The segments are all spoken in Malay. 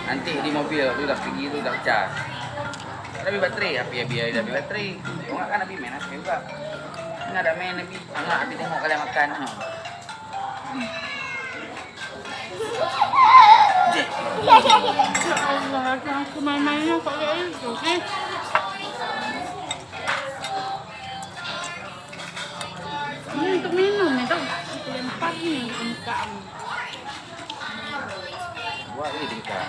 Nanti di mobil tu dah pergi tu dah cas. Tapi baterai, api dah baterai. Kau enggak kan Abi main api juga. Enggak ada main Abi. Enggak Abi tengok kalian makan. Jek. Ya Allah, aku main-mainnya kok kayak itu sih. Ini untuk minum itu lempar nih muka. Buat ini tingkah.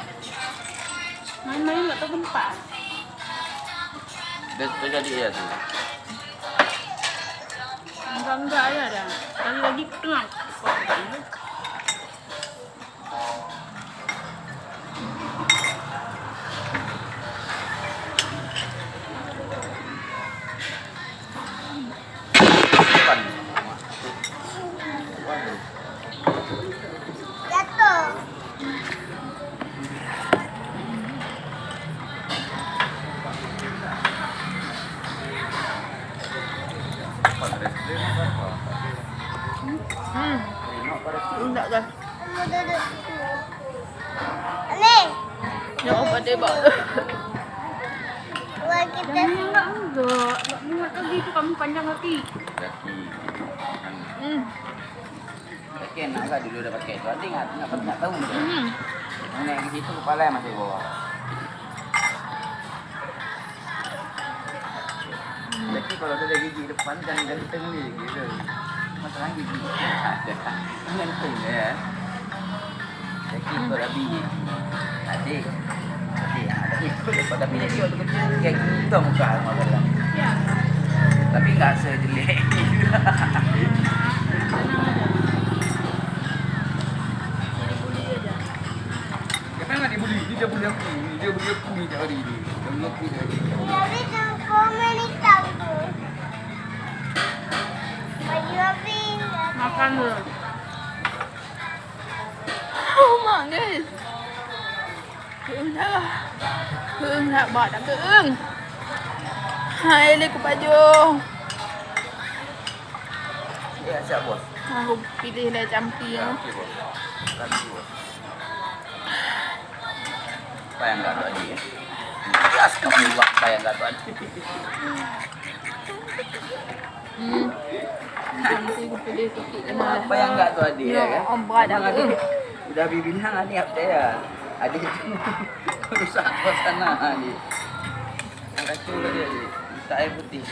Main-main nggak tahu tempat. Dah terjadi ya tu. Enggak ada dah. Kali lagi tengah. Depan. Jatuh. Enggak kan? Kamu duduk. Ani, Ya obat dia bak. buat kita. Jangan enggak. Enggak muat lagi itu kamu panjang kaki. Kaki. Kaki enak lah dulu dapat kayak itu. Nanti enggak tahu. Yang naik ke situ kepala masih bawah. Jadi kalau ada gigi depan dan dari tengah ni gitu. Masalah gigi ada. Ngantung ya. Jadi kalau ada biji. Adik. Ada itu daripada biji dia waktu kecil kayak gitu muka masalah. Ya. Tapi enggak sejelek. Kenapa enggak dibuli? Dia buli aku. Dia buli aku ni hari ni. Dia buli aku ni. Tapi tu komen hitam tu. Baju api. Makan dulu. Oh mak guys. Keung dah. Keung nak buat dah keung. Hai le ke baju. Ya, siap bos. Aku pilih lah campi Ya, ya. okey bos. Lagi bos. Payah enggak tu adik ya. Ya, astagfirullah payah enggak tu adik. Nanti aku pilih sikit kena. Payah enggak tu adik ya kan? Om berat dah Memang keung. adik udah Abi bilang adik apa ya? Adik itu rusak suasana adik. Kacau ke dia adik. Minta air putih.